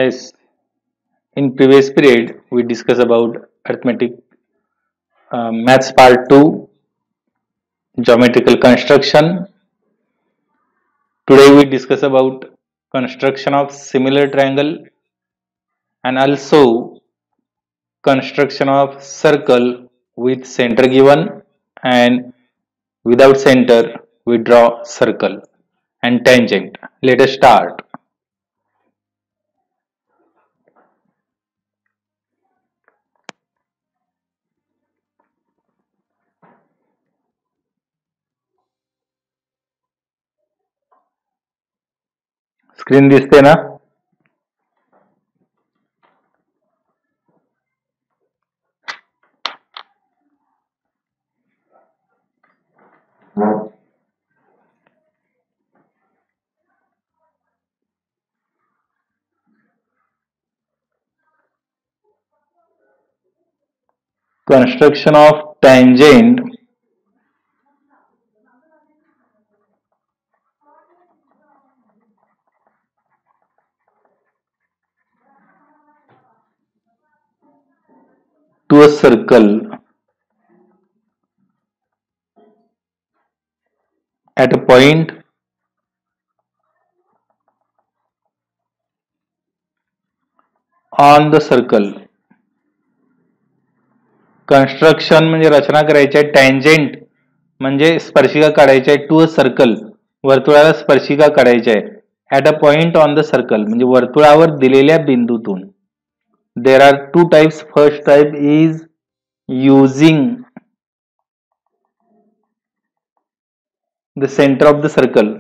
Yes, in previous period we discussed about arithmetic maths part 2 geometrical construction. Today we discuss about construction of similar triangle and also construction of circle with center given and without center we draw circle and tangent. Let us start. Screen दिसते ना? Construction of tangent to a circle at a point on the circle. Construction म्हणजे रचना करायची आहे, tangent म्हणजे स्पर्शिका काढायची आहे, to a circle वर्तुळाला स्पर्शिका काढायची आहे, at a point on the circle म्हणजे वर्तुळावर दिलेल्या बिंदूतून. There are two types. First type is using the centre of the circle.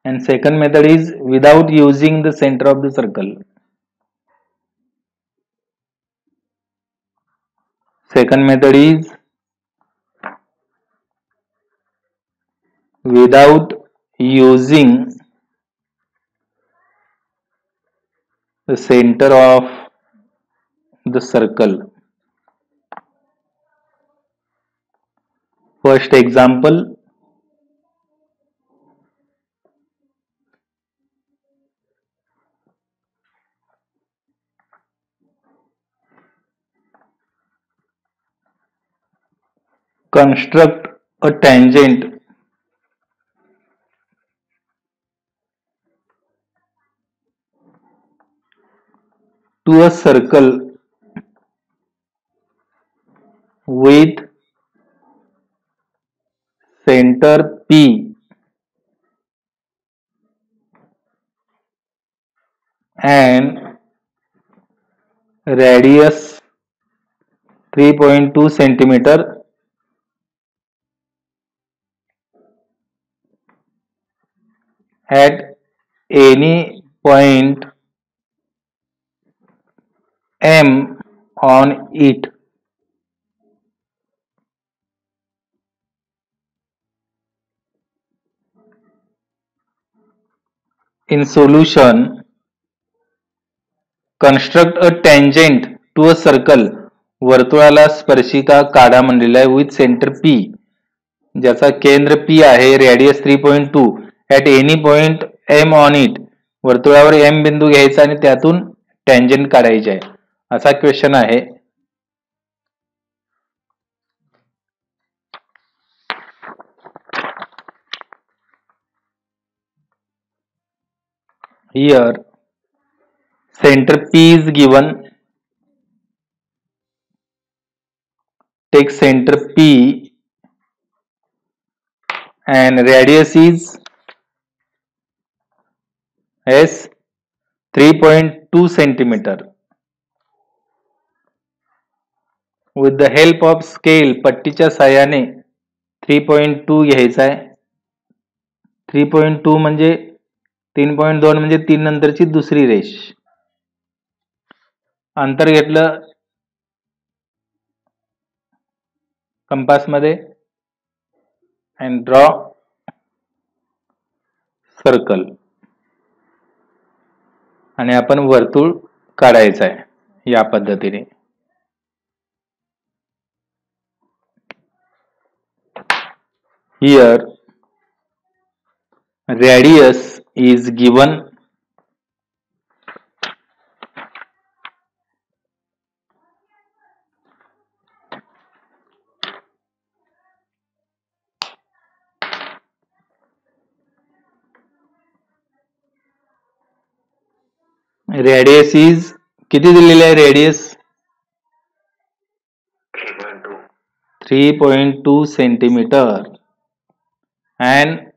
And second method is without using the center of the circle. Second method is without using the center of the circle. First example, construct a tangent to a circle with center P and radius 3.2 centimeter at any point M on it. In solution, construct a tangent to a circle. वर्तुळाला स्पर्शिका काढा म्हणलेला आहे with centre P ज्याचा केंद्र P आहे, radius 3.2 at any point M on it. वर्तुळावर M बिंदू घ्यायचा आणि त्यातून टँजंट काढायचे आहे असा क्वेश्चन आहे. Here center P is given. Take center P and radius is S 3.2 centimeter. With the help of scale पट्टीच्या साहाय्याने 3.2 घ्यायचा आहे. 3.2 म्हणजे 3.2 म्हणजे 3 नंतरची दुसरी रेष. अंतर घेतलं कंपास मध्ये and draw सर्कल आणि आपण वर्तुळ काढायचं आहे या पद्धतीने. Here radius is given. Radius is किती दिलेले आहे radius 3.2 centimetre and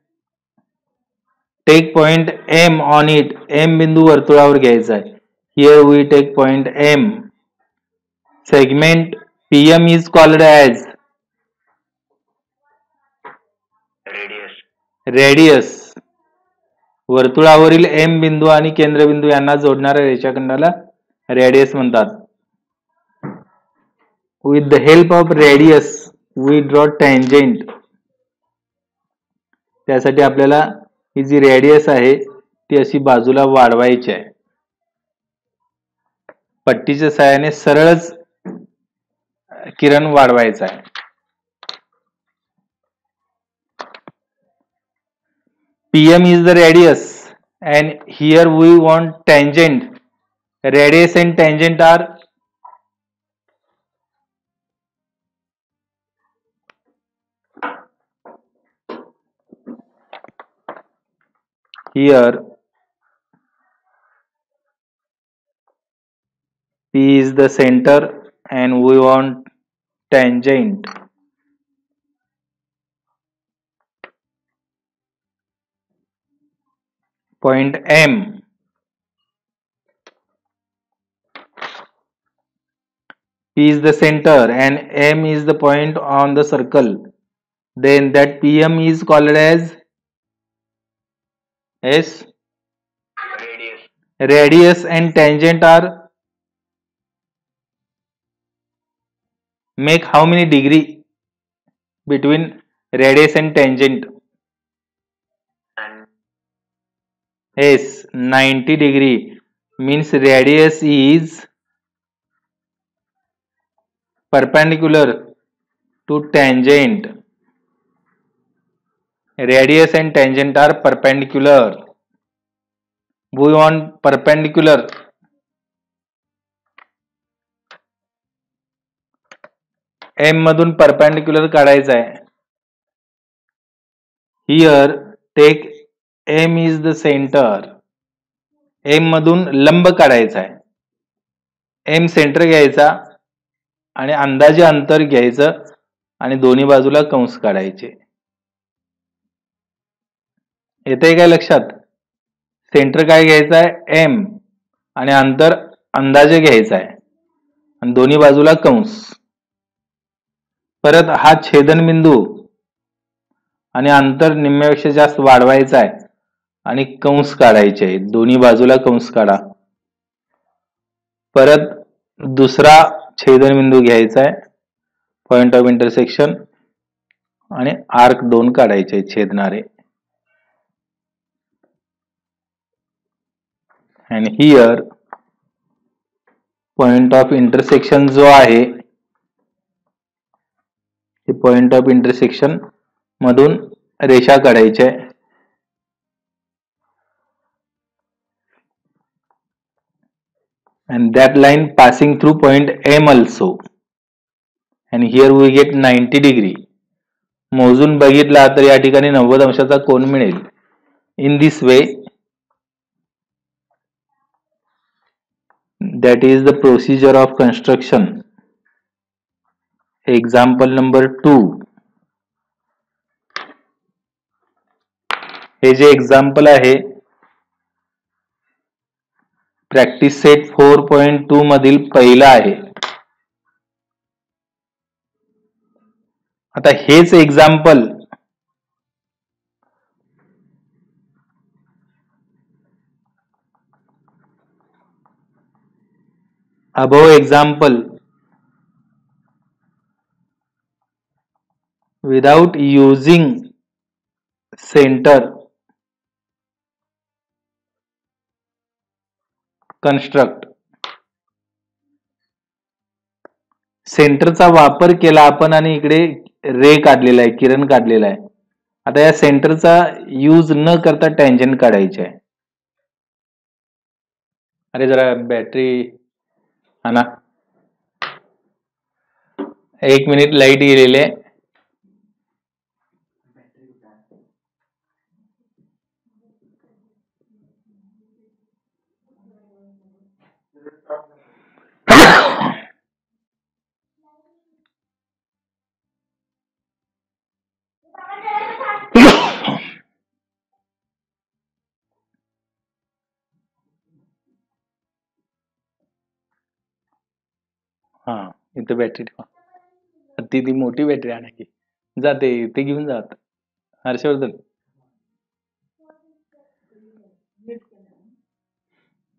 take point M on it. M बिंदू वर्तुळावर घ्यायचा आहे. Here we take point M. Segment PM is called as radius. वर्तुळावरील M बिंदू आणि केंद्रबिंदू यांना जोडणाऱ्या रेषाखंडाला रेडियस म्हणतात. With the help of radius we draw tangent. त्यासाठी आपल्याला ही जी रेडियस आहे ती अशी बाजूला वाढवायची आहे. पट्टीच्या सहाय्याने सरळच किरण वाढवायचा आहे. PM is the radius and here we want tangent. Radius and tangent are here. P is the center and we want tangent. Point M. P is the center and M is the point on the circle. Then that PM is called as radius and tangent are make how many degree between radius and tangent? 90 degree means radius is perpendicular to tangent. Radius and tangent are perpendicular. We want perpendicular. M मधून perpendicular काढायचा आहे. Here take M is the center. M मधून लंब काढायचा आहे. M centre घ्यायचा आणि अंदाजे अंतर घ्यायचं आणि दोन्ही बाजूला कंस काढायचे. येतंय काय लक्षात? सेंटर काय घ्यायचा आहे M आणि अंतर अंदाजे घ्यायचा आहे आणि दोन्ही बाजूला कंस. परत हा छेदनबिंदू आणि अंतर निम्म्यापेक्षा जास्त वाढवायचा आहे आणि कंस काढायचे आहे. दोन्ही बाजूला कंस काढा. परत दुसरा छेदनबिंदू घ्यायचा आहे पॉइंट ऑफ इंटरसेक्शन आणि आर्क 2 काढायचे छेदणारे. and here point of intersection जो आहे हे पॉइंट ऑफ इंटरसेक्शन मधून रेषा काढायची आहे. and that line passing through point M also and here we get 90 degree. मोजून बघितला तर या ठिकाणी 90 अंशाचा कोन मिळेल. in this way that is the procedure of construction. Example number 2. हे जे एक्झाम्पल आहे प्रॅक्टिस सेट 4.2 मधील पहिला आहे. आता हेच example above example without using center construct. सेंटरचा वापर केला आपण आणि इकडे रे काढलेला आहे, किरण काढलेला आहे. आता या सेंटरचा यूज न करता टँजंट काढायचे आहे. अरे जरा बॅटरी हा ना, 1 मिनिट लाईट गेलेली आहे. हा, इथं बॅटरी ठेवा. ती मोठी बॅटरी आणा की, जाते ते घेऊन जात. हर्षवर्धन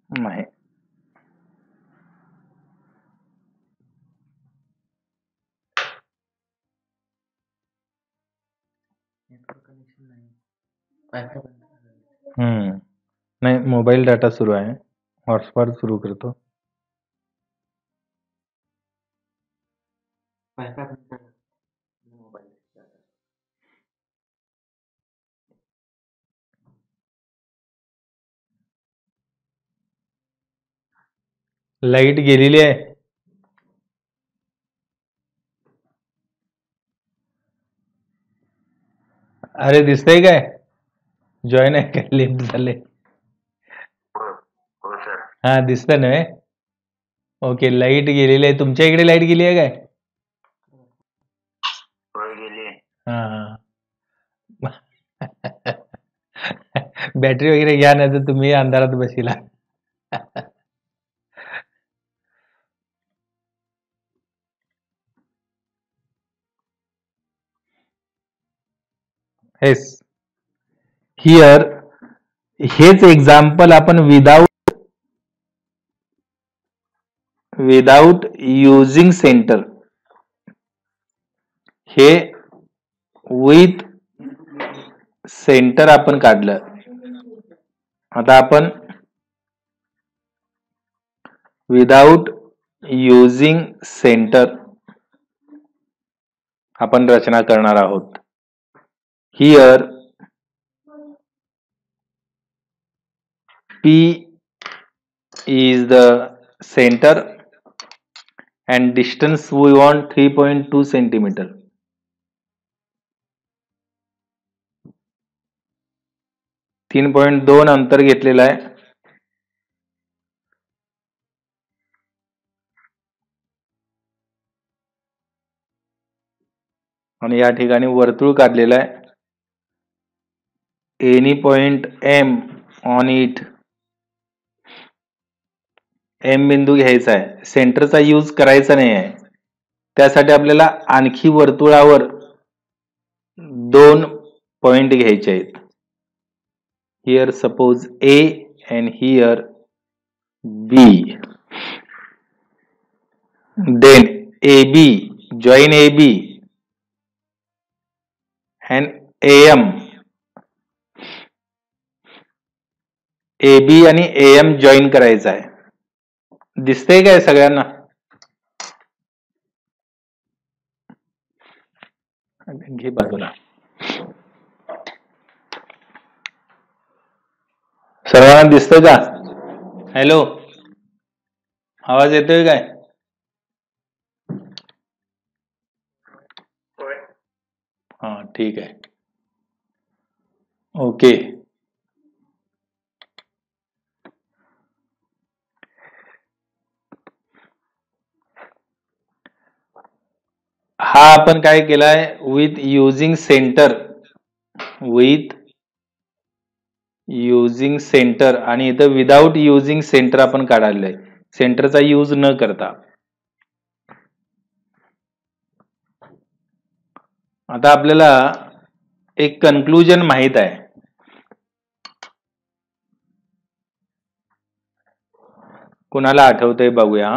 नाही, नाही, मोबाईल डाटा सुरू आहे. हॉटस्पॉट सुरू करतो. लाईट गेलेली आहे. अरे दिसतंय काय? जॉईन आहे काय? लिफ्ट झाले. हा दिसतं ना. ओके, लाईट गेलेली आहे. तुमच्या इकडे लाईट गेली आहे काय? हा. बॅटरी वगैरे घ्या, नाही तर तुम्ही अंधारात बसिला. येस, हिअर हेच एक्झाम्पल आपण विदाउट युजिंग सेंटर, हे विथ सेंटर आपण काढलं. आता आपण विदाउट युजिंग सेंटर आपण रचना करणार आहोत. Here P is the center and distance we want 3.2 centimeter. तीन 3.2 अंतर घेतलेलं आहे. आणि या ठिकाणी वर्तुळ काढलेलं आहे. Any point M on it, M बिंदू घ्यायचा आहे. सेंटरचा यूज करायचा नाही आहे. त्यासाठी आपल्याला आणखी वर्तुळावर 2 पॉइंट घ्यायचे आहेत. Here suppose A and here B. Then AB, join AB and AM. AB आणि AM जॉईन करायचा आहे. दिसतंय काय सगळ्यांना? घे बाजूला. सर्वांना दिसतंय का? हॅलो, आवाज येतोय काय? हा, ठीक आहे. ओके, हा आपण काय केलाय? With using centre, with using centre, आणि इथं विदाउट युजिंग सेंटर आपण काढायलंय, सेंटरचा यूज न करता. आता आपल्याला एक कन्क्लुजन माहित आहे. कुणाला आठवतंय बघूया.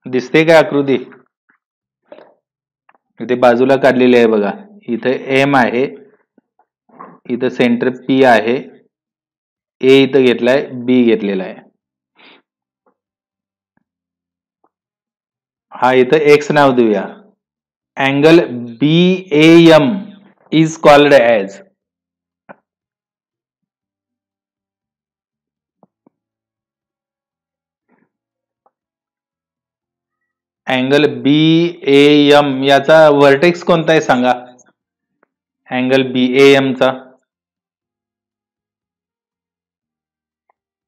दिसते काय आकृती? इथे बाजूला काढलेली आहे बघा. इथे M आहे, इथं सेंटर P आहे, ए इथं घेतलाय, बी घेतलेला आहे. हा इथं एक्स नाव देऊया. Angle BAM is called as angle BAM याचा व्हर्टेक्स कोणता आहे सांगा. अँगल BAM चा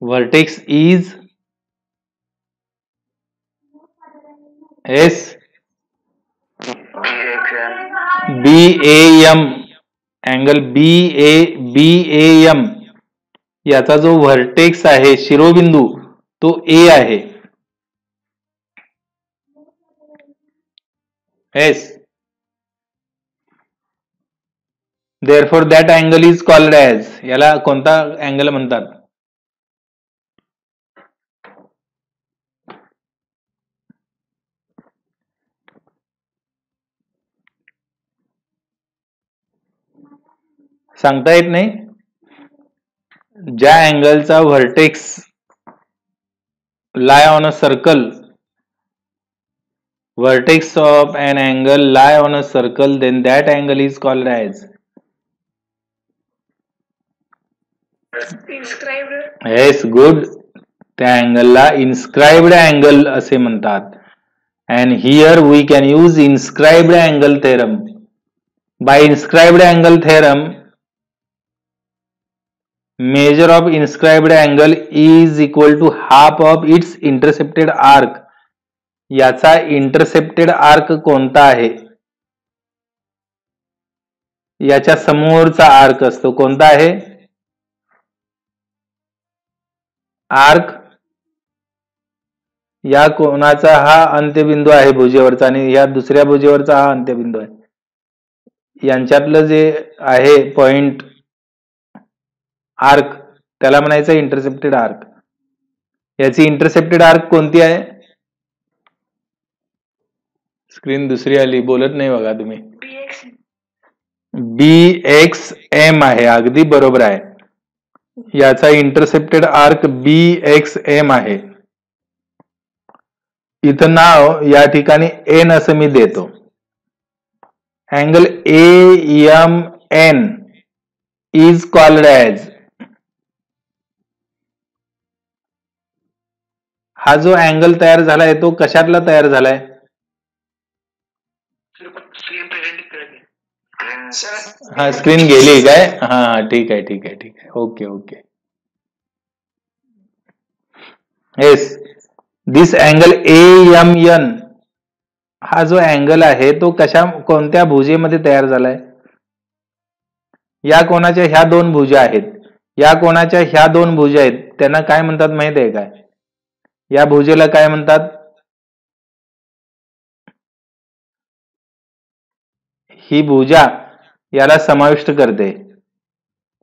vertex is S BAM. Angle BAM याचा जो व्हर्टेक्स आहे शिरोबिंदू तो ए आहे. S. Therefore that angle is called as. याला कोणता अँगल म्हणतात. सांगता येत नाही. ज्या अँगलचा vertex lie on a circle, vertex of an angle lie on a circle, then that angle is called as inscribed. Yes, good. त्या अँगलला इन्स्क्राइब्ड अँगल असे म्हणतात. And here we can use inscribed angle theorem. By inscribed angle theorem, measure of inscribed angle is equal to half of its intercepted arc. याचा intercepted arc कोणता आहे. याच्या समोरचा arc असतो कोणता आहे. आर्क या कोणाचा हा अंत्यबिंदू आहे भुजेवरचा आणि या दुसऱ्या भुजेवरचा हा अंत्यबिंदू आहे. यांच्यातलं जे आहे पॉइंट आर्क त्याला म्हणायचं इंटरसेप्टेड आर्क. याची इंटरसेप्टेड आर्क कोणती आहे. स्क्रीन दुसरी आली, बोलत नाही बघा तुम्ही. BXM आहे. अगदी बरोबर आहे. याचा इंटरसेप्टेड आर्क BXM आहे. इथं नाव या ठिकाणी एन असं मी देतो. Angle AMN is called as. हा जो अँगल तयार झालाय तो कशातला तयार झालाय. हा स्क्रीन गेली काय. हा ठीक आहे ठीक आहे ठीक आहे. Okay okay. येस. दिस अँगल AMN हा जो अँगल आहे तो कोणत्या भुजेमध्ये तयार झालाय. या कोणाच्या ह्या दोन भुजा आहेत. या कोणाच्या ह्या दोन भुजा आहेत त्यांना काय म्हणतात माहित आहे काय. या भुजेला काय म्हणतात. ही भुजा याला समाविष्ट करते.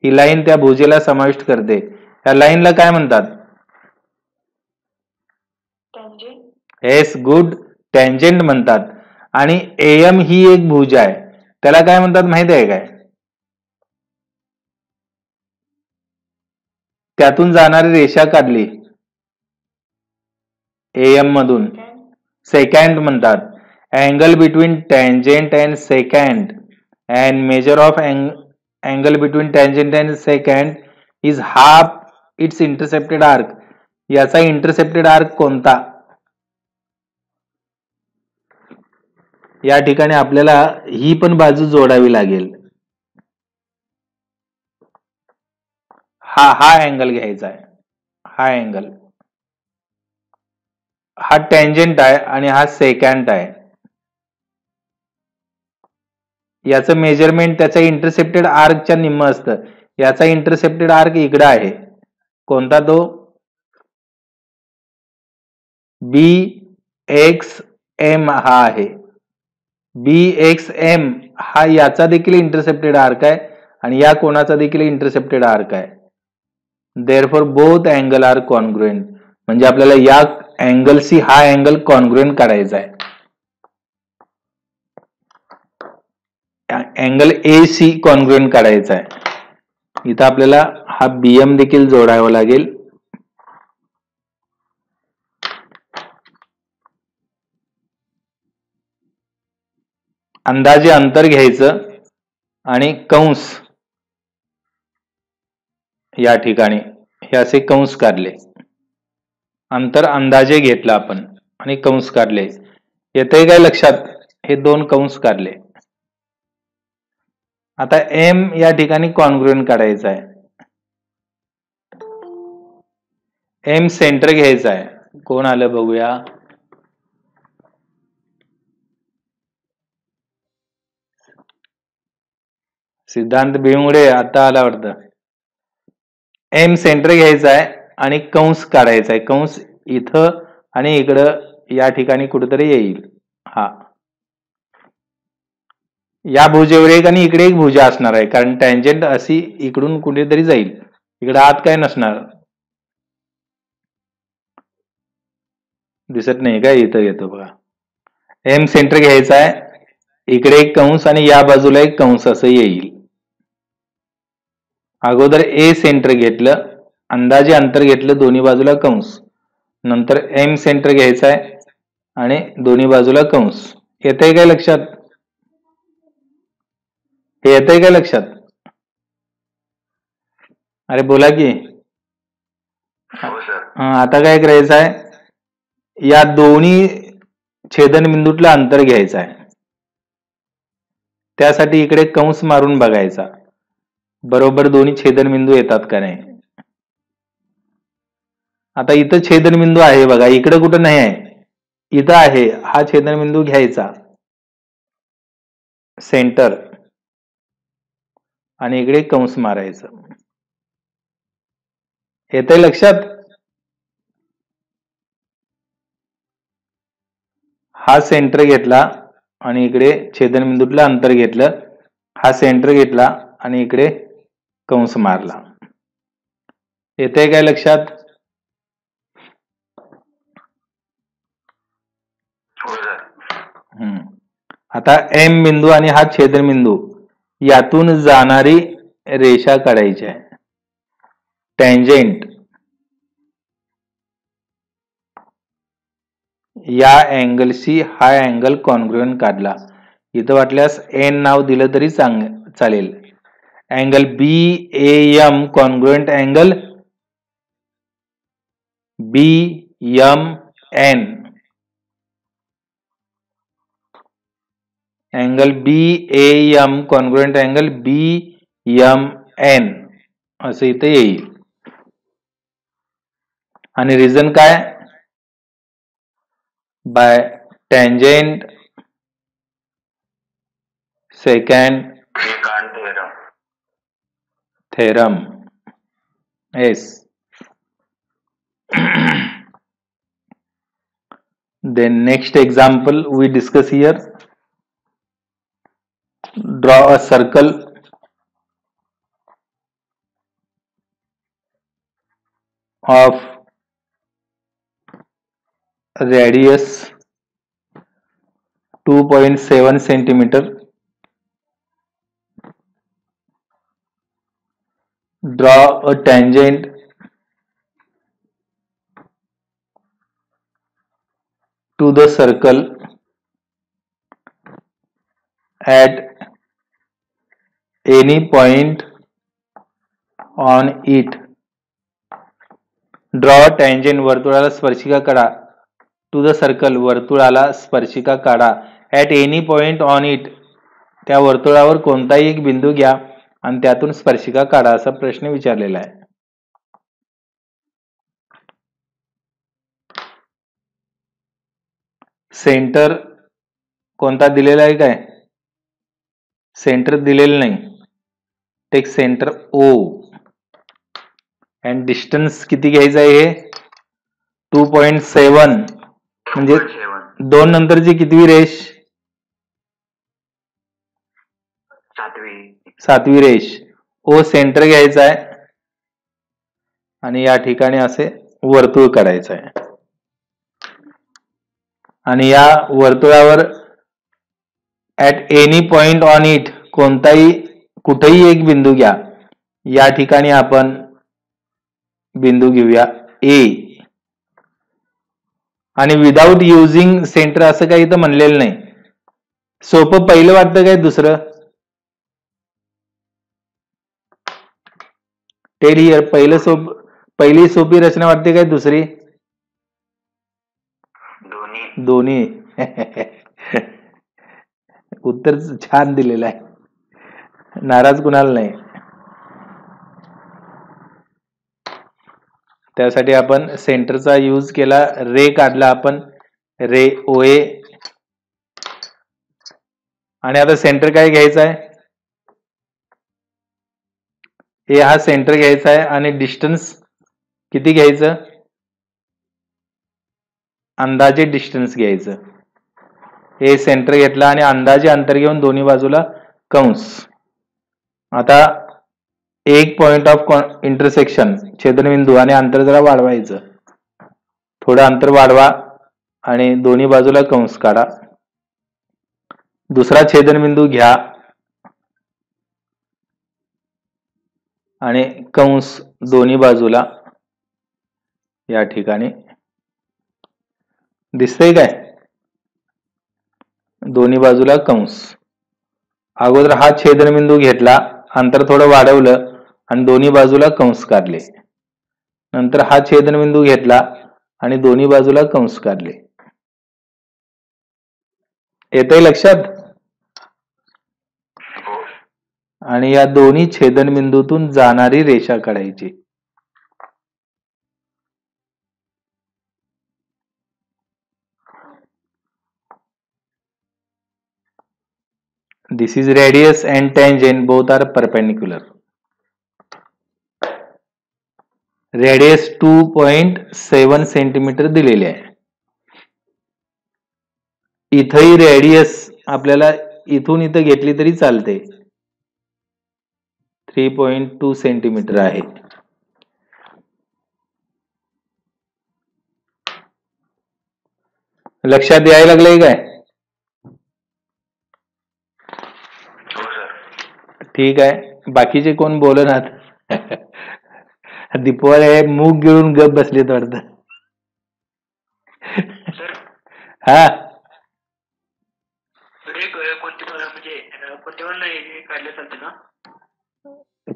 ही लाईन त्या भुजेला समाविष्ट करते. या लाईनला काय म्हणतात. Yes good. टँजेंट म्हणतात. आणि AM ही एक भुजा आहे त्याला काय म्हणतात माहिती आहे काय. त्यातून जाणारी रेषा काढली AM मधून सेकंड म्हणतात. Angle between tangent and second and measure of angle between tangent and second is half it's intercepted arc. याचा इंटरसेप्टेड आर्क कोणता. या ठिकाणी आपल्याला ही पण बाजू जोडावी लागेल. हा अँगल घ्यायचा आहे. हा अँगल हा टँजेंट आहे आणि हा सेकंड आहे. याचं मेजरमेंट त्याच्या इंटरसेप्टेड आर्कच्या निम्म असतं. याचा इंटरसेप्टेड आर्क इकडे आहे. कोणता तो. BXM हा आहे. BXM हा याचा देखील इंटरसेप्टेड आर्क आहे आणि या कोणाचा देखील इंटरसेप्टेड आर्क आहे. Therefore both angle are congruent. म्हणजे आपल्याला या अँगलशी हा अँगल कॉन्ग्रुएंट काढायचा आहे. अँगल AC कॉन्ग्रुएंट काढायचा आहे. इथं आपल्याला हा BM देखील जोडावा लागेल. अंदाजे अंतर घ्यायचं आणि कंस या ठिकाणी हे असे कंस काढले. अंतर अंदाजे घेतलं आपण आणि कंस काढले. येतंय काय लक्षात? हे 2 कंस काढले. आता M या ठिकाणी कॉन्ग्रुएंट काढायचा आहे. M सेंटर घ्यायचा आहे. कोण आलं बघूया. सिद्धांत भिवंगडे आता आला वाटतं. M सेंटर घ्यायचा आहे आणि कंस काढायचा आहे. कंस इथं आणि इकडं या ठिकाणी कुठेतरी येईल. हा या भुजेवर एक आणि इकडे एक भुजा असणार आहे, कारण टँजंट अशी इकडून कुठेतरी जाईल. इकडे आत काय नसणार. दिसत नाही काय? इथं येतो बघा. M सेंटर घ्यायचा आहे, इकडे एक कंस आणि या बाजूला एक कंस असं येईल. अगोदर A सेंटर घेतलं, अंदाजे अंतर घेतलं, दोन्ही बाजूला कंस. नंतर M सेंटर घ्यायचा आहे आणि दोन्ही बाजूला कंस. येतंय काय लक्षात? हे येतंय काय लक्षात? अरे बोला की. आता काय करायचं आहे? या दोन्ही छेदनबिंदूतलं अंतर घ्यायचं आहे. त्यासाठी इकडे कंस मारून बघायचा, बरोबर दोन्ही छेदनबिंदू येतात का नाही. आता इथं छेदनबिंदू आहे बघा, इकडे कुठं नाही आहे, इथं आहे. हा छेदनबिंदू घ्यायचा सेंटर आणि इकडे कंस मारायचं. येतंय लक्षात? हा सेंटर घेतला आणि इकडे छेदनबिंदूतलं अंतर घेतलं. हा सेंटर घेतला आणि इकडे कंस मारला. येतंय काय लक्षात? आता M बिंदू आणि हा छेदनबिंदू यातून जाणारी रेषा काढायची आहे. टँजेंट या अँगलशी हा अँगल कॉन्ग्रुएंट काढला. इथं वाटल्यास N नाव दिलं तरी चालेल. Angle BAM congruent angle BMN. Angle BAM congruent angle BMN असं इथं येईल. आणि रिझन काय? By tangent secant theorem. Yes. Then next example we discuss here. Draw a circle of radius 2.7 centimeter. Draw a tangent to the circle at any point on it. Draw a tangent वर्तुळाला स्पर्शिका काढा. To the circle वर्तुळाला स्पर्शिका काढा. At any point on it त्या वर्तुळावर कोणताही एक बिंदू घ्या आणि त्यातून स्पर्शिका काढा असा प्रश्न विचारलेला आहे. सेंटर कोणता दिलेला आहे काय? सेंटर दिलेलं नाही. Take centre O and distance किती घ्यायचं आहे? हे 2.7 म्हणजे 2 नंतरची कितवी रेष? सातवी रेष. O सेंटर घ्यायचा आहे आणि या ठिकाणी असे वर्तुळ काढायचं आहे. आणि या वर्तुळावर at any point on it कोणताही कुठेही एक बिंदू घ्या. या ठिकाणी आपण बिंदू घेऊया ए, आणि विदाउट युजिंग सेंटर असं काही तर म्हणलेलं नाही. सोपं पहिलं वाटतं काय दुसरं? Tell here. पहिली सोपी रचना वाटते काय दुसरी? दोन्ही. उत्तर छान दिलेलं आहे, नाराज कुणाला नाही. त्यासाठी आपण सेंटरचा यूज केला, रे काढला आपण, रे ओए. आणि आता सेंटर काय घ्यायचं आहे? ए हा सेंटर घ्यायचा आहे आणि डिस्टन्स किती घ्यायचं? अंदाजे डिस्टन्स घ्यायचं. ए सेंटर घेतला आणि अंदाजे अंतर घेऊन दोन्ही बाजूला कंस. आता एक पॉइंट ऑफ इंटरसेक्शन, छेदनबिंदू, आणि अंतर जरा वाढवायचं. थोडं अंतर वाढवा आणि दोन्ही बाजूला कंस काढा. दुसरा छेदनबिंदू घ्या आणि कंस दोन्ही बाजूला या ठिकाणी. दिसतंय काय? दोन्ही बाजूला कंस. अगोदर हा छेदनबिंदू घेतला, अंतर थोडं वाढवलं आणि दोन्ही बाजूला कंस काढले. नंतर हा छेदनबिंदू घेतला आणि दोन्ही बाजूला कंस काढले. येतंय लक्षात? आणि या दोन्ही छेदनबिंदूतून जाणारी रेषा काढायची. This is radius and tangent, both are perpendicular. Radius 2.7 centimetre दिलेले आहे. इथंही रेडियस आपल्याला इथून इथं घेतली तरी चालते, 3.2 सेंटीमीटर आहे. लक्षात यायला लागलंय काय? ठीक आहे. बाकीचे कोण बोलणार? दीपवाळे मूग घेऊन गप बसलेत वाटतं. हा,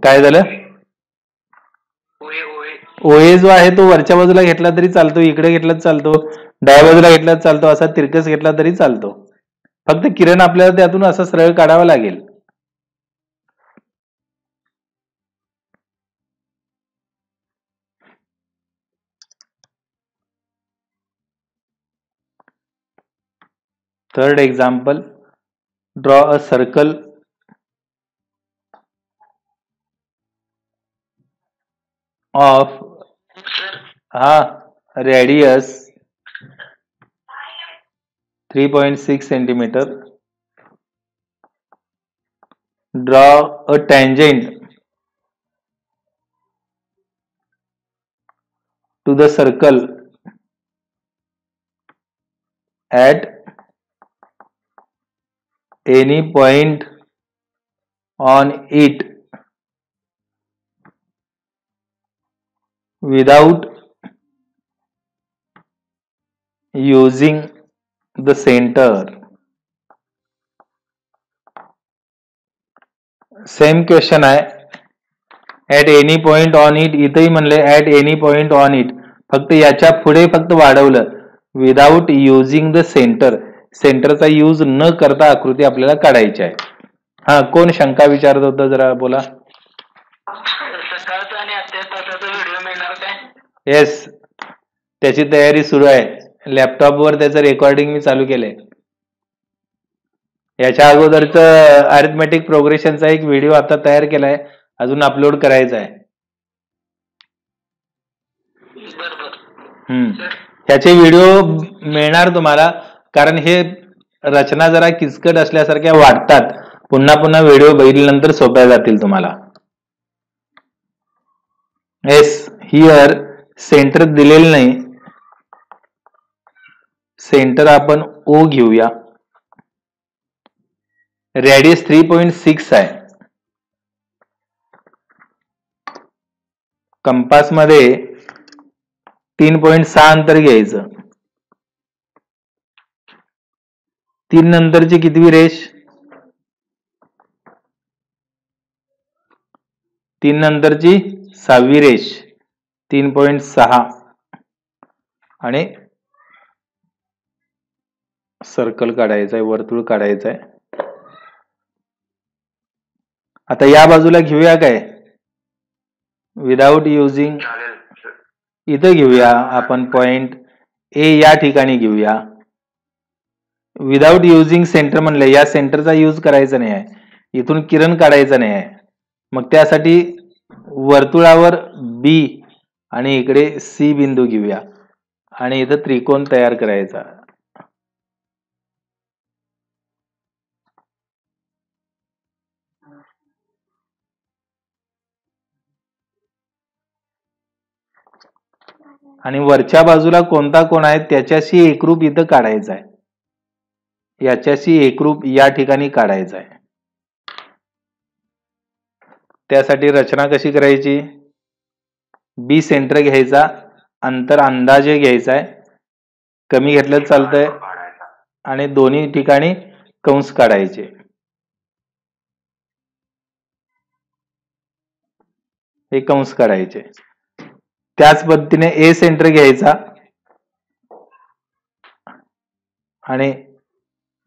काय झालं? ओए जो आहे तो वरच्या बाजूला घेतला तरी चालतो, इकडे घेतला चालतो, डाव्या बाजूला घेतला चालतो, असा तिरकस घेतला तरी चालतो. फक्त किरण आपल्याला त्यातून असं सरळ काढावा लागेल. Third example, draw a circle of radius 3.6 centimeter. Draw a tangent to the circle at any point on it without using the center. Same question आहे. At any point on it, इथंही म्हणले at any point on it, फक्त याच्या पुढे फक्त वाढवलं. Without using the centre, सेंटरचा use न करता आकृती आपल्याला काढायची आहे. हा, कोण शंका विचारत होतं जरा बोला. येस, त्याची तयारी सुरू आहे. लॅपटॉपवर त्याचं रेकॉर्डिंग मी चालू केलंय. याच्या अगोदरच अरिथमेटिक प्रोग्रेशनचा एक व्हिडिओ आता तयार केलाय, अजून अपलोड करायचा आहे. ह्याचे व्हिडिओ मिळणार तुम्हाला, कारण हे रचना जरा किचकट असल्यासारख्या वाटतात. पुन्हा पुन्हा व्हिडिओ बघितल्यानंतर सोप्या जातील तुम्हाला. येस, हिअर सेंटर दिलेलं नाही. सेंटर आपण ओ घेऊया. रेडियस 3.6 आहे. कंपास मध्ये 3.6 अंतर घ्यायचं. 3 नंतरची कितवी रेष? 3 नंतरची 6वी रेष 3.6 आणि सर्कल काढायचं आहे, वर्तुळ काढायचं आहे. आता या बाजूला घेऊया काय? विदाउट युजिंग इथं घेऊया आपण पॉइंट ए या ठिकाणी घेऊया. विदाउट युजिंग सेंटर म्हणलं, या सेंटरचा यूज करायचा नाही आहे, इथून किरण काढायचा नाही आहे. मग त्यासाठी वर्तुळावर बी आणि इकडे सी बिंदू घेऊया आणि इथं त्रिकोण तयार करायचा. आणि वरच्या बाजूला कोणता कोण आहे त्याच्याशी एकरूप इथं काढायचा आहे. याच्याशी एकरूप या ठिकाणी काढायचा आहे. त्यासाठी रचना कशी करायची? बी सेंटर घ्यायचा, अंतर अंदाजे घ्यायचा आहे, कमी घेतलं चालतंय आणि दोन्ही ठिकाणी कंस काढायचे. हे कंस काढायचे. त्याच पद्धतीने ए सेंटर घ्यायचा आणि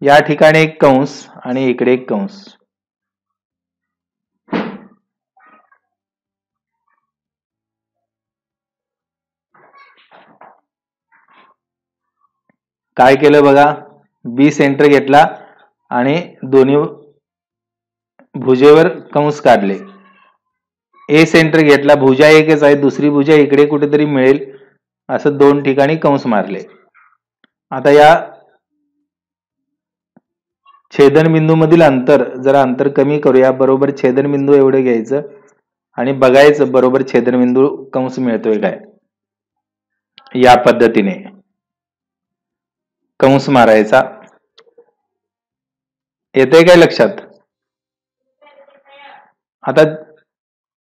या ठिकाणी एक कंस आणि इकडे एक कंस. काय केलं बघा? बी सेंटर घेतला आणि दोन्ही भुजेवर कंस काढले. ए सेंटर घेतला, भुजा एकच आहे, दुसरी भुजा इकडे कुठेतरी मिळेल असं दोन ठिकाणी कंस मारले. आता या छेदनबिंदू मधील अंतर, जरा अंतर कमी करूया, बरोबर छेदनबिंदू एवढे घ्यायचं आणि बघायचं बरोबर छेदनबिंदू कंस मिळतोय काय. या पद्धतीने कंस मारायचा. येतंय काय लक्षात? आता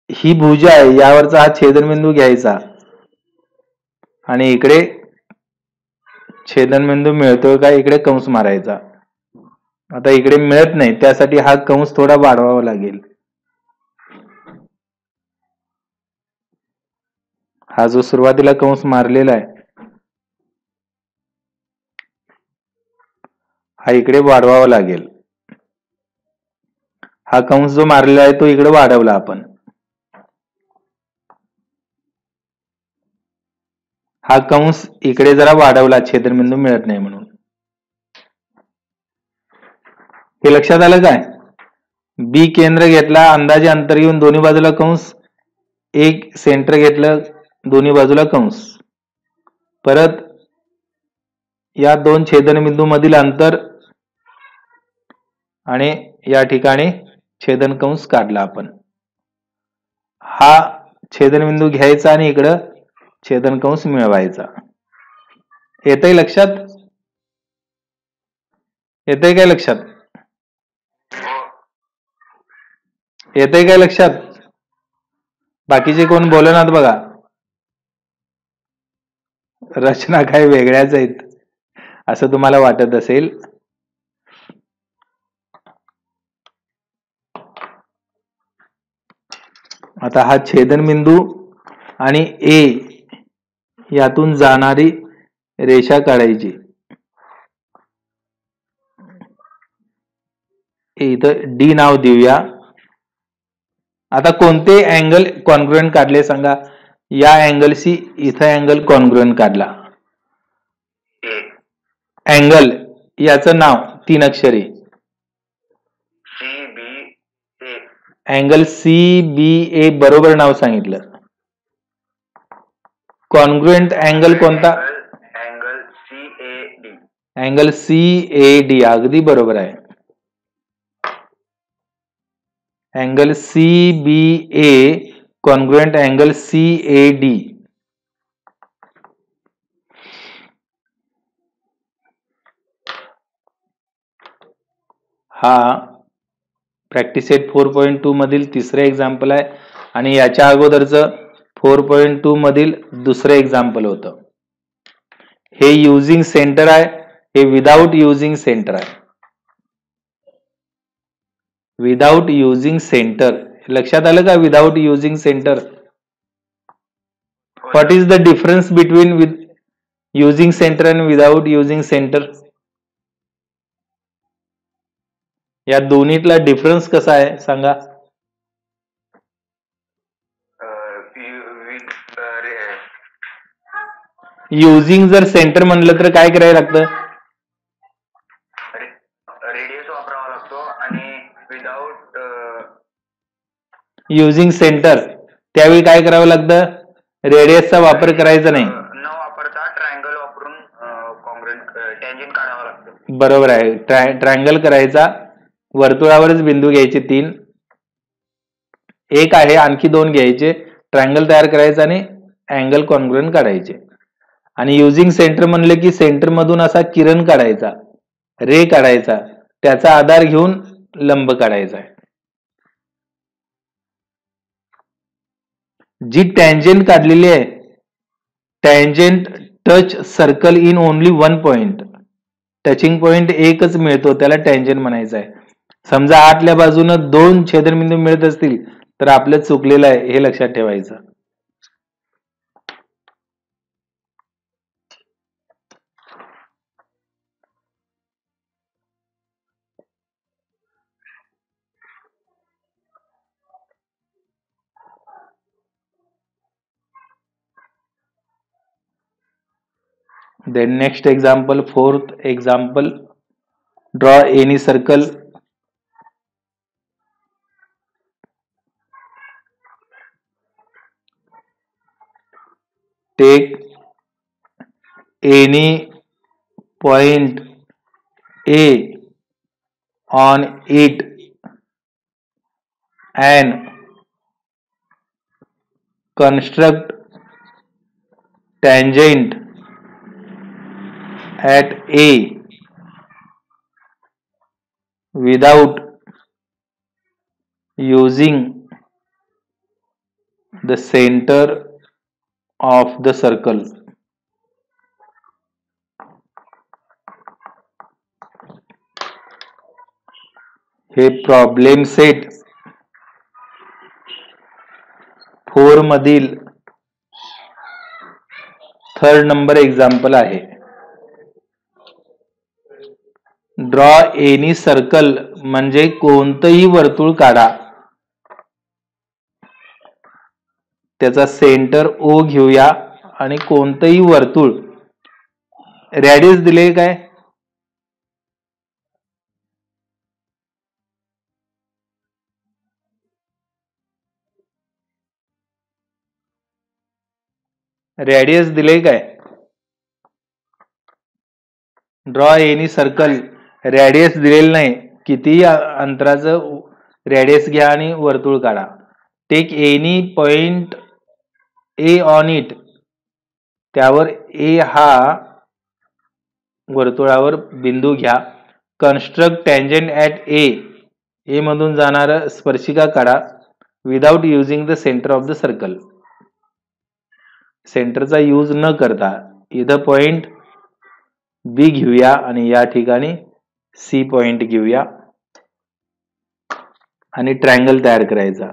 ही भुजा आहे, यावरचा हा छेदनबिंदू घ्यायचा आणि इकडे छेदनबिंदू मिळतोय का इकडे कंस मारायचा. आता इकडे मिळत नाही, त्यासाठी हा कंस थोडा वाढवावा लागेल. हा जो सुरुवातीला कंस मारलेला आहे हा इकडे वाढवावा लागेल. हा कंस जो मारलेला आहे तो इकडे वाढवला आपण. हा कंस इकडे जरा वाढवला, छेदनबिंदू मिळत नाही म्हणून. हे लक्षात आलं काय? बी केंद्र घेतला, अंदाजे अंतर घेऊन दोन्ही बाजूला कंस, एक सेंटर घेतलं, दोन्ही बाजूला कंस. परत या दोन छेदनबिंदू मधील अंतर आणि या ठिकाणी छेदन कंस काढला आपण. हा छेदनबिंदू घ्यायचा आणि इकडं छेदन कंस मिळवायचा. येतंय लक्षात? येतंय काय लक्षात? येतंय काय लक्षात? बाकीचे कोण बोलनात बघा. रचना काय वेगळ्याच आहेत असं तुम्हाला वाटत असेल. आता हा छेदनबिंदू आणि ए यातून जाणारी रेषा काढायची. इथं डी नाव देऊया. आता कोणते अँगल कॉन्ग्रुएंट काढले सांगा? या अँगलशी इथं अँगल कॉन्ग्रुएंट काढला. अँगल याचं नाव 3 अक्षरी अँगल CBA बरोबर नाव सांगितलं. कॉन्ग्रुएंट अँगल कोणता? अँगल CAD अगदी बरोबर आहे. Angle CBA congruent angle CAD. हा प्रॅक्टिस सेट 4.2 मधील तिसरे एक्झाम्पल आहे आणि याच्या अगोदरचं 4.2 मधील दुसरं एक्झाम्पल होतं. हे युजिंग सेंटर आहे, हे विदाउट युजिंग सेंटर आहे. विदाउट युजिंग सेंटर लक्षात आलं का? Without using centre. What is the difference between with using centre आणि विदाउट युजिंग सेंटर? या दोन्हीतला डिफरन्स कसा आहे सांगा? युजिंग जर सेंटर म्हणलं तर काय करायला लागतं? रेडियस वापरावा लागतो. आणि विदाउट युजिंग सेंटर त्यावेळी काय करावं लागतं? रेडियसचा वापर करायचा नाही, न वापरता ट्रायंगल वापरून टँजंट काढावा लागतो. बरोबर आहे. ट्रायंगल करायचा, वर्तुळावरच बिंदू घ्यायचे 3, एक आहे आणखी 2 घ्यायचे, ट्रायंगल तयार करायचा आणि अँगल कॉन्ग्रुएंट काढायचे. आणि युजिंग सेंटर म्हणलं की सेंटर मधून असा किरण काढायचा, रे काढायचा, त्याचा आधार घेऊन लंब काढायचा आहे. जी टँजंट काढलेली आहे, tangent touch circle in only 1 point, touching point एकच मिळतो, त्याला टँजंट म्हणायचं आहे. समजा आतल्या बाजूनं 2 छेदनबिंदू मिळत असतील तर आपलं चुकलेलं आहे, हे लक्षात ठेवायचं. Then next example, fourth example, draw any circle. Take any point A on it and construct tangent at A without using the center of the circle. हे प्रॉब्लेम सेट 4 मधील 3rd नंबर एक्झाम्पल आहे. Draw any circle म्हणजे कोणतंही वर्तुळ काढा, त्याचा centre O घेऊया आणि कोणतंही वर्तुळ, रेडियस दिले काय? रेडियस दिले काय? ड्रॉ एनी सर्कल, रेडियस दिलेलं नाही, कितीही अंतराचं रेडियस घ्या आणि वर्तुळ काढा. Take any point A on it, त्यावर ए हा वर्तुळावर बिंदू घ्या. Construct tangent at A, A मधून जाणारा स्पर्शिका काढा. Without using the centre of the circle, सेंटरचा यूज न करता इथं पॉइंट बी घेऊया आणि या ठिकाणी सी पॉइंट घेऊया आणि ट्रायंगल तयार करायचा.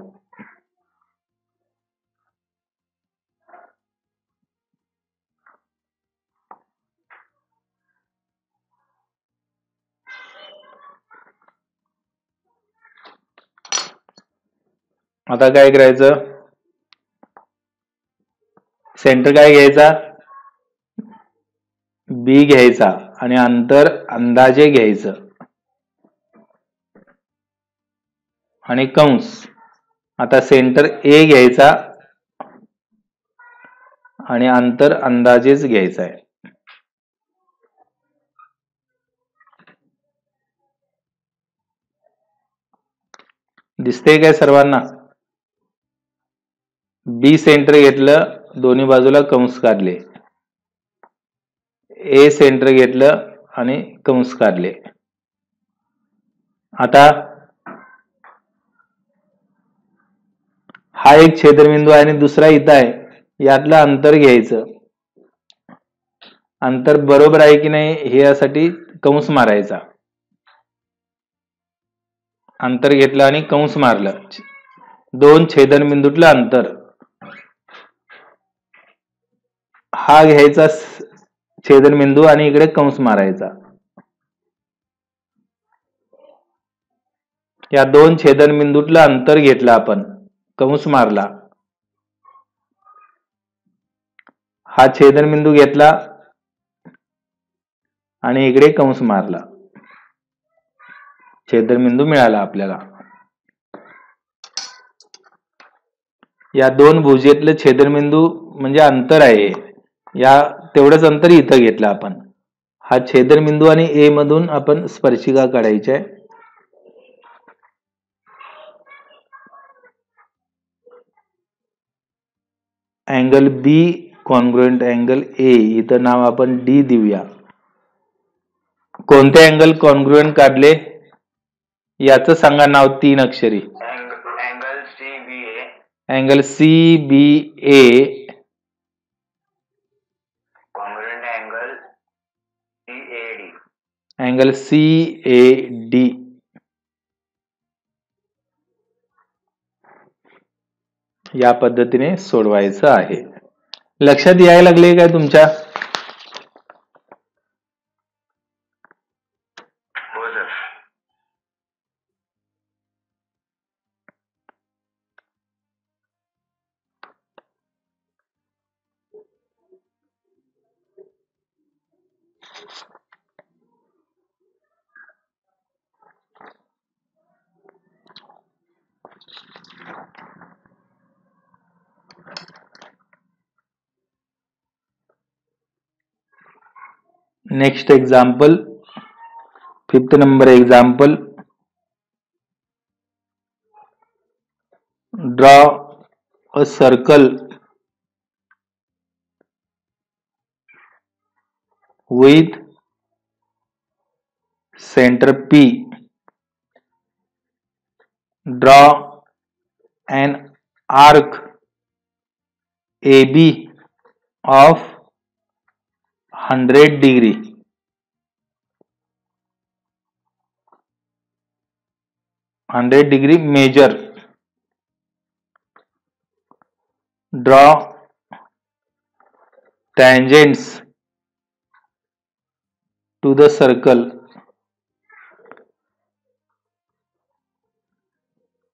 आता काय करायचं? सेंटर काय घ्यायचा? बी घ्यायचा आणि अंतर अंदाजे घ्यायचं आणि कंस. आता सेंटर ए घ्यायचा आणि अंतर अंदाजेच घ्यायचं आहे. दिसते काय सर्वांना? बी सेंटर घेतलं, दोन्ही बाजूला कंस काढले. ए सेंटर घेतलं आणि कंस काढले. आता हा एक छेदनबिंदू आहे आणि दुसरा इथं आहे. यातलं अंतर घ्यायचं. अंतर बरोबर आहे की नाही हे यासाठी कंस मारायचा. अंतर घेतलं आणि कंस मारलं. दोन छेदनबिंदूतलं अंतर हा घ्यायचा छेदनबिंदू आणि इकडे कंस मारायचा. या दोन छेदनबिंदूतलं अंतर घेतलं आपण, कंस मारला. हा छेदनबिंदू घेतला आणि इकडे कंस मारला. छेदनबिंदू मिळाला आपल्याला. या दोन भुजेतलं छेदनबिंदू म्हणजे अंतर आहे. या तेवढंच अंतर इथं घेतलं आपण. हा छेदनबिंदू आणि ए मधून आपण स्पर्शिका काढायची आहे. Angle B congruent angle A, इथं नाव आपण डी देऊया. कोणते अँगल कॉन्ग्रुएंट काढले याचं सांगा नाव, 3 अक्षरी. Angle CBA. Angle CBA congruent angle CAD. Angle CAD. या पद्धतीने सोडवायचं आहे. लक्षात यायला लागले काय तुमच्या? हो sir. Next example, 5th number example. Draw a circle with center P. Draw an arc AB of 100 degree. Measure. Draw tangents to the circle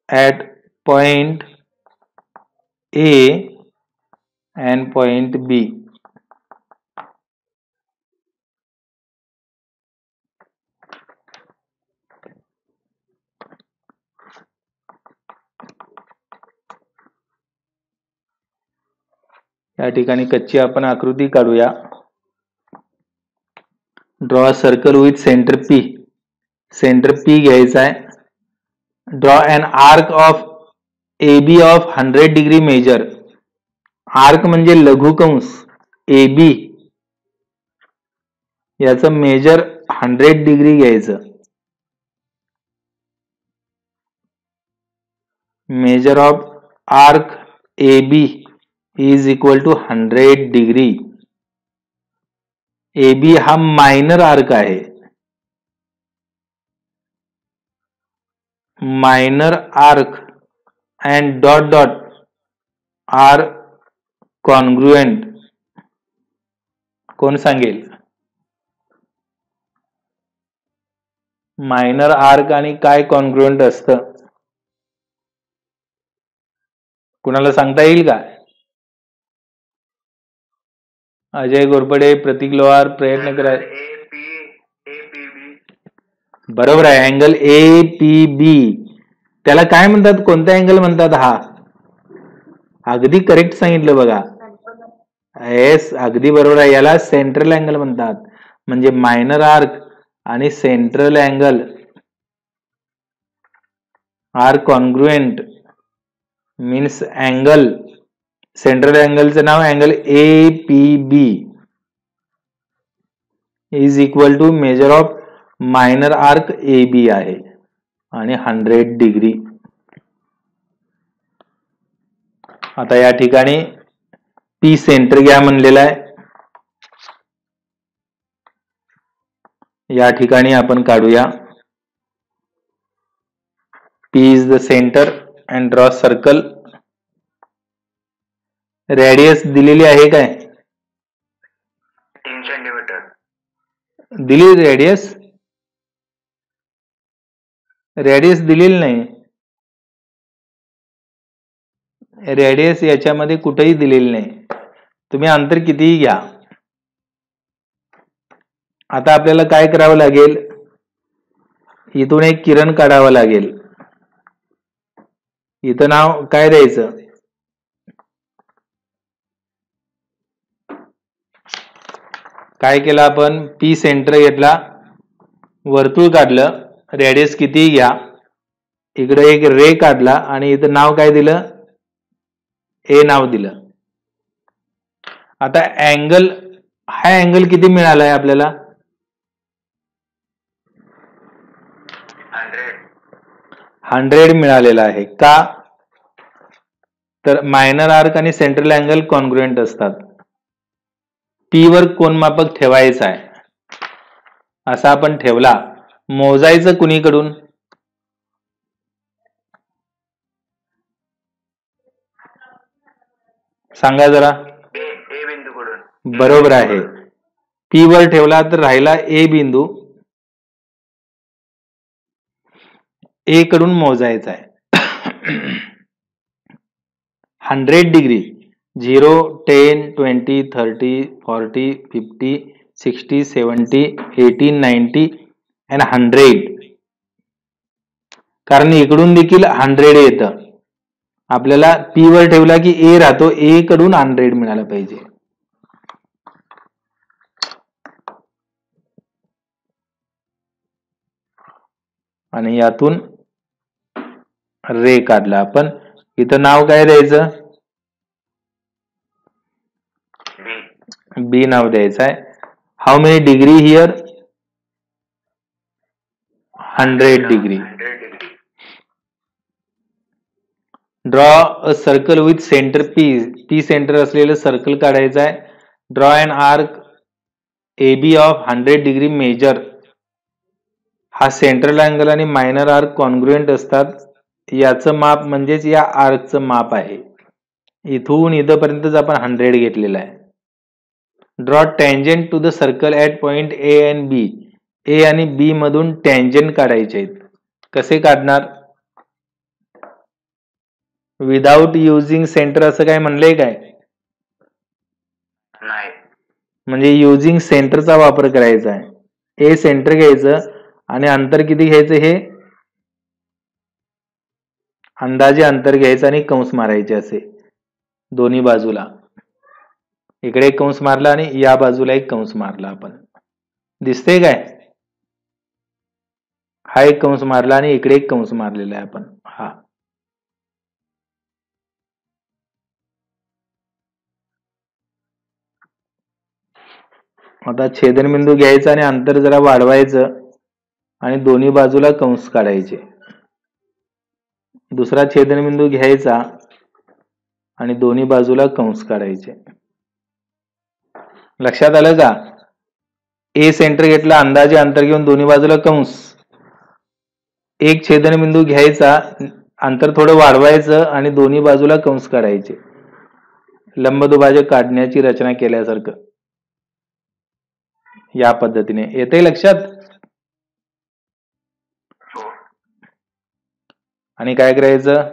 at point A and point B. या ठिकाणी कच्ची आपण आकृती काढूया. Draw a circle with centre P. Centre P घ्यायचा आहे. Draw an arc of AB of 100 degree measure. Arc म्हणजे लघुकंस. AB याचं मेजर 100 डिग्री घ्यायचं. Measure of arc AB is equal to 100 degree. AB हा मायनर आर्क आहे. Minor arc and dot dot are congruent. कोण सांगेल? मायनर आर्क आणि काय कॉन्ग्रुएंट असतं? कुणाला सांगता येईल का? अजय गोरपडे, प्रतीक लोहार, प्रयत्न करा. बरोबर आहे. Angle APB. त्याला काय म्हणतात? कोणता अँगल म्हणतात? हा अगदी करेक्ट सांगितलं बघा. येस, अगदी बरोबर आहे. याला सेंट्रल अँगल म्हणतात. म्हणजे मायनर आर्क आणि central angle are congruent means angle. Central अँगलचं नाव angle APB is equal to major of minor arc AB आहे आणि 100 डिग्री. आता या ठिकाणी पी सेंटर घ्या म्हणलेला आहे. या ठिकाणी आपण काढूया. P is the center and draw circle. Radius दिलेली आहे काय? 3 सेंटीमीटर दिली रेडियस? रेडियस दिलेली नाही. रेडियस याच्यामध्ये कुठेही दिलेली नाही. तुम्ही अंतर कितीही घ्या. आता आपल्याला काय करावं लागेल? इथून एक किरण काढावा लागेल. इथं नाव काय द्यायचं? काय केलं आपण? पी सेंटर घेतला, वर्तुळ काढलं, रेडियस कितीही घ्या, इकडे एक रे काढला आणि इथं नाव काय दिलं? ए नाव दिलं. आता अँगल, हा अँगल किती मिळालाय आपल्याला? 100 मिळालेला आहे. का? तर मायनर आर्क आणि सेंट्रल अँगल कॉन्ग्रुएंट असतात. पी वर कोनमापक ठेवायचा आहे. असा आपण ठेवला. मोजायचं कुणीकडून? सांगा जरा. ए बिंदूकडून. बरोबर आहे. पी वर ठेवला तर राहिला ए बिंदू. ए कडून मोजायचा आहे. 100 डिग्री 0, 10, 20, 30, 40, 50, 60, 70, 80, 90 and 100. कारण इकडून देखील 100 येतं. आपल्याला पी वर ठेवला की ए राहतो. ए कडून 100 मिळालं पाहिजे. आणि यातून रे काढला आपण. इथं नाव काय द्यायचं? बी नाव द्यायचं आहे. How many degree here? 100 degree. Draw a circle with centre P. P centre असलेलं सर्कल काढायचं आहे. Draw an arc A B of 100 degree measure. हा सेंट्रल अँगल आणि मायनर आर्क कॉन्ग्रुएंट असतात. याचं माप म्हणजेच या आर्कचं माप आहे. इथून इथपर्यंतच आपण 100 घेतलेला आहे. Draw tangent to the circle at point A and B. A आणि बी मधून टँजंट काढायचे आहेत. कसे काढणार? विदाउट युजिंग सेंटर असं काय म्हणलंय काय? नाही. म्हणजे युजिंग सेंटरचा वापर करायचा आहे. ए सेंटर घ्यायचं आणि अंतर किती घ्यायचं? हे अंदाजे अंतर घ्यायचं आणि कंस मारायचे असे दोन्ही बाजूला. इकडे एक कंस मारला आणि या बाजूला एक कंस मारला आपण. दिसतंय काय? हा एक कंस मारला आणि इकडे एक कंस मारलेला आहे आपण. हा आता छेदनबिंदू घ्यायचा आणि अंतर जरा वाढवायचं आणि दोन्ही बाजूला कंस काढायचे. दुसरा छेदनबिंदू घ्यायचा आणि दोन्ही बाजूला कंस काढायचे. लक्षात आलं का? ए सेंटर घेतला, अंदाजे अंतर घेऊन दोन्ही बाजूला कंस. एक छेदनबिंदू घ्यायचा, अंतर थोडं वाढवायचं आणि दोन्ही बाजूला कंस काढायचे. लंबदुभाजक काढण्याची रचना केल्यासारखं या पद्धतीने. येते लक्षात? आणि काय करायचं?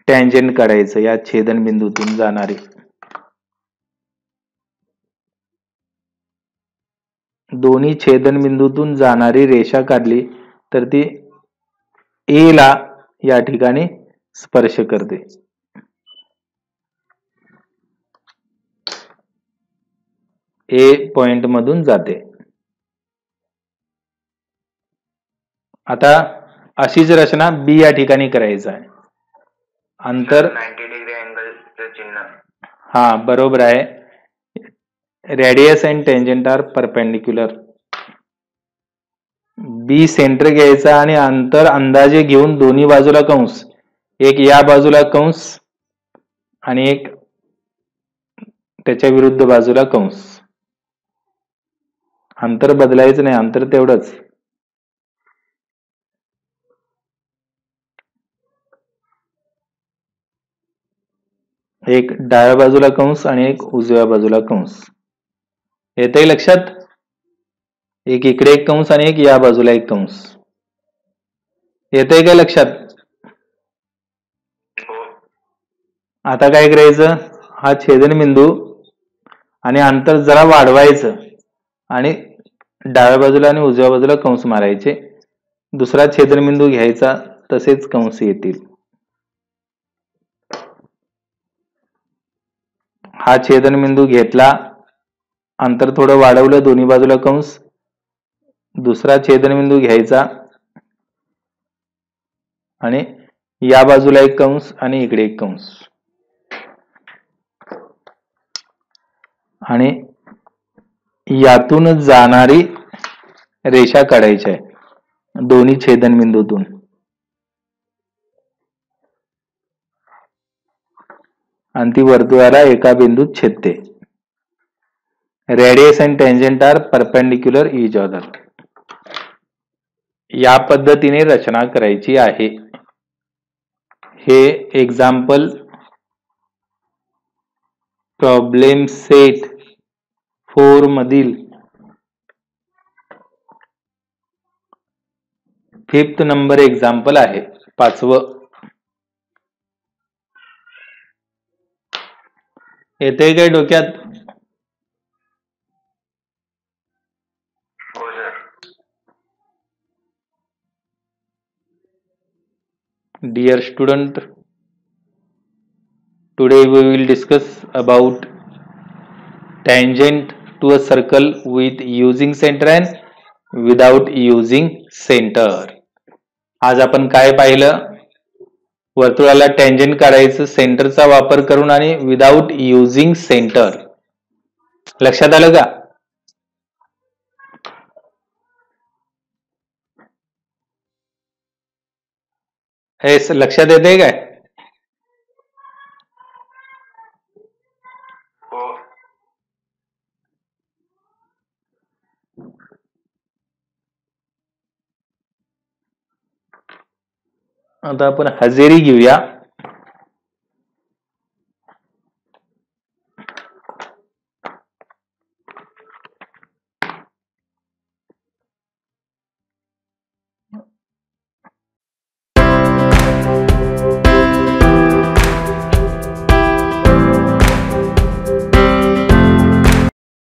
टँजंट काढायचं या छेदनबिंदूतून जाणारी. दोन्ही छेदनबिंदूतून जाणारी रेषा काढली तर ती ए ला या ठिकाणी स्पर्श करते. ए पॉइंट मधून जाते. आता अशीच रचना बी या ठिकाणी करायचं आहे. अंतर 90 डिग्री अँगलचं चिन्ह. हा बरोबर आहे. Radius and tangent are perpendicular. B centre घ्यायचा आणि अंतर अंदाजे घेऊन दोन्ही बाजूला कंस. एक या बाजूला कंस आणि एक त्याच्या विरुद्ध बाजूला कंस. अंतर बदलायचं नाही, अंतर तेवढंच. एक डाव्या बाजूला कंस आणि एक उजव्या बाजूला कंस. येतंय लक्षात? एक इकडे एक कंस आणि एक या बाजूला एक कंस. येतंय काय लक्षात? आता काय करायचं, हा छेदनबिंदू आणि अंतर जरा वाढवायचं आणि डाव्या बाजूला आणि उजव्या बाजूला कंस मारायचे. दुसरा छेदनबिंदू घ्यायचा, तसेच कंस येतील. हा छेदनबिंदू घेतला, अंतर थोडं वाढवलं, दोन्ही बाजूला कंस. दुसरा छेदनबिंदू घ्यायचा आणि या बाजूला एक कंस आणि इकडे एक कंस. आणि यातून जाणारी रेषा काढायची आहे दोन्ही छेदनबिंदूतून. आणि ती वर्तुळाला एका बिंदूत छेदते. Radius and tangent are perpendicular each other. या पद्धतीने रचना करायची आहे. हे एक्झाम्पल प्रॉब्लेम सेट 4 मधील 5th नंबर एक्झाम्पल आहे, 5वं. येते काय डोक्यात? Dear student, today we will discuss about tangent to a circle with using center and without using center. आज आपण काय पाहिलं? वर्तुळाला टँजंट काढायचं सेंटरचा वापर करून आणि विदाउट युजिंग सेंटर. लक्षात आलं का? हे लक्षात येते काय? आता आपण हजेरी घेऊया.